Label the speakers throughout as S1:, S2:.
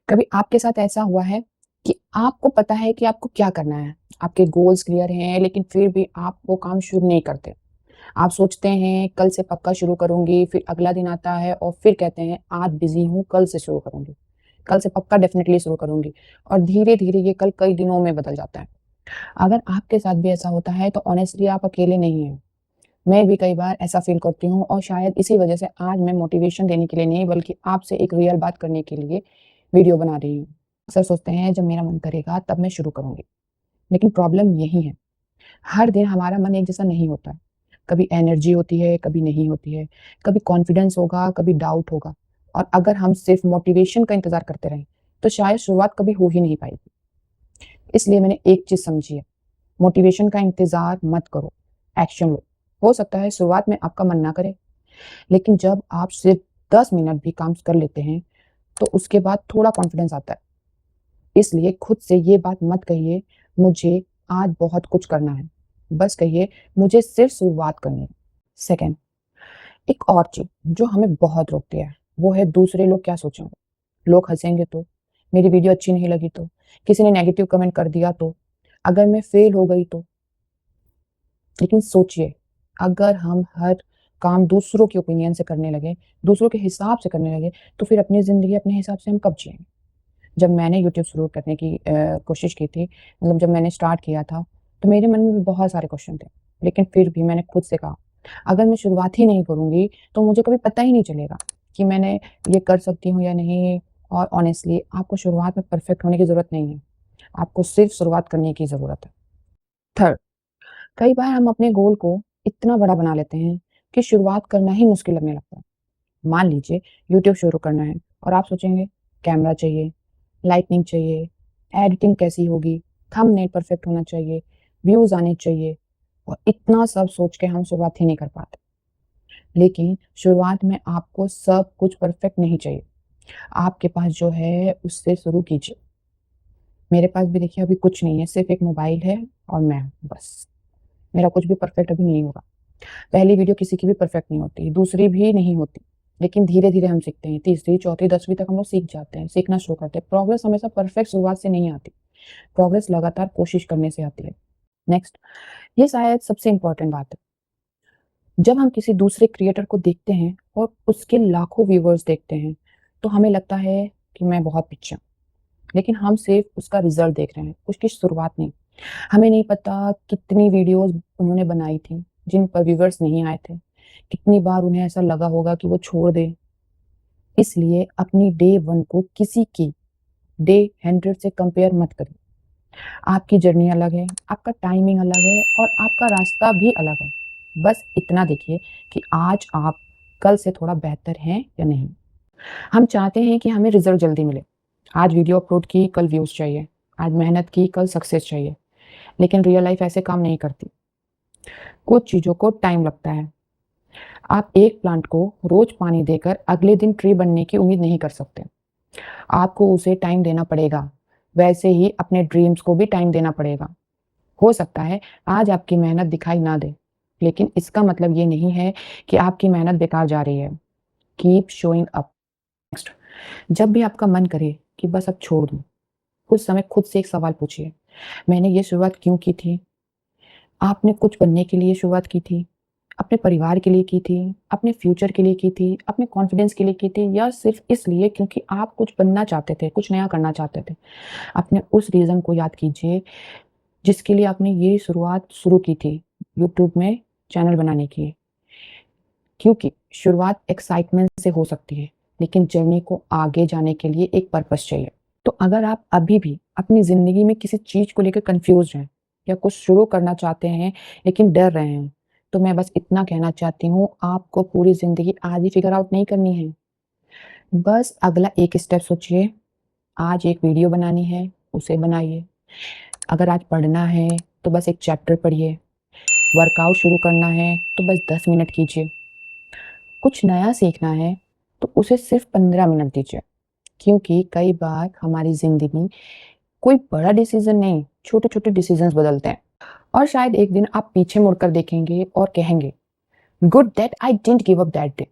S1: कभी आपके साथ ऐसा हुआ है कि आपको पता है कि आपको क्या करना है, आपके गोल्स क्लियर हैं, लेकिन फिर भी आप वो काम शुरू नहीं करते। आप सोचते हैं कल से पक्का शुरू करूँगी, फिर अगला दिन आता है और फिर कहते हैं आज बिज़ी हूँ, कल से शुरू करूँगी। कल से पक्का डेफ़िनिटली शुरू करूँगी और धीरे-धीरे ये कल कई दिनों में बदल जाता है। अगर आपके साथ भी ऐसा होता है तो ऑनेस्टली आप अकेले नहीं हैं। मैं भी कई बार ऐसा फ़ील करती हूँ और शायद इसी वज़ह से आज मैं मोटिवेशन देने के लिए नहीं बल्कि आपसे एक रियल बात करने के लिए वीडियो बना रही हूँ। अक्सर सोचते हैं जब मेरा मन करेगा तब मैं शुरू करूँगी। लेकिन प्रॉब्लम यही है, हर दिन हमारा मन एक जैसा नहीं होता है। कभी एनर्जी होती है, कभी नहीं होती है, कभी कॉन्फिडेंस होगा, कभी डाउट होगा। और अगर हम सिर्फ़ मोटिवेशन का इंतज़ार करते रहें, तो शायद शुरुआत कभी हो ही नहीं पाएगी। इसलिए मैंने एक चीज़ समझी है, मोटिवेशन का इंतज़ार मत करो, एक्शन लो। हो सकता है शुरुआत में आपका मन ना करे, लेकिन जब आप सिर्फ़ 10 मिनट भी काम कर लेते हैं, तो उसके बाद थोड़ा कॉन्फिडेंस आता है। इसलिए खुद से ये बात मत कहिए, मुझे आज बहुत कुछ करना है। बस कहिए, मुझे सिर्फ़ शुरुआत करनी है। सेकंड, एक और चीज़ जो हमें बहुत रोकती है, वो है दूसरे लोग क्या सोचेंगे? लोग हँसेंगे तो? मेरी वीडियो अच्छी नहीं लगी तो? किसी ने नेगेटिव कमेंट कर दिया तो? अगर मैं फेल हो गई तो? लेकिन सोचिए, अगर हम हर काम दूसरों के ओपिनियन से करने लगे, दूसरों के हिसाब से करने लगे, तो फिर अपनी ज़िंदगी अपने हिसाब से हम कब जिएँगे? जब मैंने यूट्यूब शुरू करने की कोशिश की थी, मतलब जब मैंने स्टार्ट किया था, तो मेरे मन में भी बहुत सारे क्वेश्चन थे। लेकिन फिर भी मैंने खुद से कहा, अगर मैं शुरुआत ही नहीं करूँगी, तो मुझे कभी पता ही नहीं चलेगा कि मैंने ये कर सकती हूँ या नहीं। और ऑनेस्टली आपको शुरुआत में परफेक्ट होने की ज़रूरत नहीं है, आपको सिर्फ़ शुरुआत करने की ज़रूरत है। थर्ड, कई बार हम अपने गोल को इतना बड़ा बना लेते हैं कि शुरुआत करना ही मुश्किल लगने लगता है। मान लीजिए यूट्यूब शुरू करना है और आप सोचेंगे कैमरा चाहिए, लाइटनिंग चाहिए, एडिटिंग कैसी होगी, थंबनेल परफेक्ट होना चाहिए, व्यूज़ आने चाहिए और इतना सब सोच के हम शुरुआत ही नहीं कर पाते। लेकिन शुरुआत में आपको सब कुछ परफेक्ट नहीं चाहिए। आपके पास जो है उससे शुरू कीजिए। मेरे पास भी देखिए अभी कुछ नहीं है, सिर्फ़ एक मोबाइल है और मैं हूँ बस। मेरा कुछ भी परफेक्ट अभी नहीं होगा। पहली वीडियो किसी की भी परफेक्ट नहीं होती, दूसरी भी नहीं होती। लेकिन धीरे-धीरे हम सीखते हैं, तीसरी, चौथी, 10वीं तक हम लोग सीख जाते हैं, सीखना शुरू करते हैं। प्रोग्रेस हमेशा परफेक्ट शुरुआत से नहीं आती, प्रोग्रेस लगातार कोशिश करने से आती है। नेक्स्ट, ये शायद सबसे इम्पोर्टेंट बात है। जब हम किसी दूसरे क्रिएटर को देखते हैं और उसके लाखों व्यूअर्स देखते हैं, तो हमें लगता है कि मैं बहुत पीछे हूँ। लेकिन हम सिर्फ उसका रिजल्ट देख रहे हैं, उसकी शुरुआत नहीं। हमें नहीं पता कितनी वीडियोज़ उन्होंने बनाई थी, जिन पर व्यूअर्स नहीं आए थे। कितनी बार उन्हें ऐसा लगा होगा कि वो छोड़ दें। इसलिए अपनी डे 1 को किसी की डे 100 से कंपेयर मत करिए। आपकी जर्नी अलग है, आपका टाइमिंग अलग है और आपका रास्ता भी अलग है। बस इतना देखिए कि आज आप कल से थोड़ा बेहतर हैं या नहीं। हम चाहते हैं कि हमें रिज़ल्ट जल्दी मिले। आज वीडियो अपलोड की, कल व्यूज़ चाहिए। आज मेहनत की, कल सक्सेस चाहिए। लेकिन रियल लाइफ़ ऐसे काम नहीं करती। कुछ चीज़ों को टाइम लगता है। आप एक प्लांट को रोज़ पानी देकर अगले दिन ट्री बनने की उम्मीद नहीं कर सकते। आपको उसे टाइम देना पड़ेगा। वैसे ही अपने ड्रीम्स को भी टाइम देना पड़ेगा। हो सकता है आज आपकी मेहनत दिखाई ना दे, लेकिन इसका मतलब ये नहीं है कि आपकी मेहनत बेकार जा रही है। Keep showing up. नेक्स्ट, जब भी आपका मन करे कि बस अब छोड़ दूँ, कुछ समय खुद से एक सवाल पूछिए, मैंने ये शुरुआत क्यों की थी? आपने कुछ बनने के लिए शुरुआत की थी? अपने परिवार के लिए की थी, अपने फ्यूचर के लिए की थी, अपने कॉन्फिडेंस के लिए की थी या सिर्फ़ इसलिए क्योंकि आप कुछ बनना चाहते थे, कुछ नया करना चाहते थे? अपने उस रीज़न को याद कीजिए, जिसके लिए आपने ये शुरुआत शुरू की थी, यूट्यूब में चैनल बनाने की। क्योंकि शुरुआत एक्साइटमेंट से हो सकती है, लेकिन जर्नी को आगे जाने के लिए एक पर्पस चाहिए। तो अगर आप अभी भी अपनी ज़िंदगी में किसी चीज़ को लेकर कन्फ्यूज़ हैं या कुछ शुरू करना चाहते हैं, लेकिन डर रहे हैं, तो मैं बस इतना कहना चाहती हूँ, आपको पूरी ज़िंदगी आज ही फिगर आउट नहीं करनी है। बस अगला एक स्टेप सोचिए, आज एक वीडियो बनानी है, उसे बनाइए। अगर आज पढ़ना है, तो बस एक चैप्टर पढ़िए। वर्कआउट शुरू करना है, तो बस 10 मिनट कीजिए। कुछ नया सीखना है, तो उसे सिर्फ़ 15 मिनट दीजिए। क्योंकि कई बार हमारी ज़िंदगी कोई बड़ा डिसीज़न नहीं, छोटे-छोटे डिसीज़न्स बदलते हैं। और शायद एक दिन आप पीछे मुड़कर देखेंगे और कहेंगे, good that I didn't give up that day.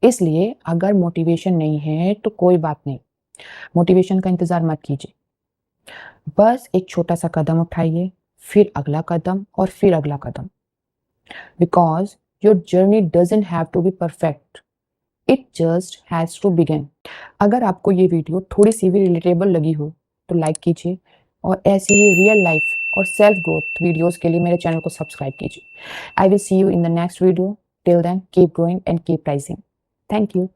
S1: इसलिए अगर मोटिवेशन नहीं है तो कोई बात नहीं। मोटिवेशन का इंतज़ार मत कीजिए। बस एक छोटा-सा कदम उठाइए, फिर अगला कदम और फिर अगला कदम। Because your journey doesn't have to be perfect, it just has to begin. अगर आपको ये वीडियो थोड़ी-सी भी रिलेटेबल लगी हो, तो लाइक कीजिए और ऐसे ही रियल लाइफ और सेल्फ ग्रोथ वीडियोज़ के लिए मेरे चैनल को सब्सक्राइब कीजिए। I will see you in the next video. Till then, keep growing and keep rising. Thank you.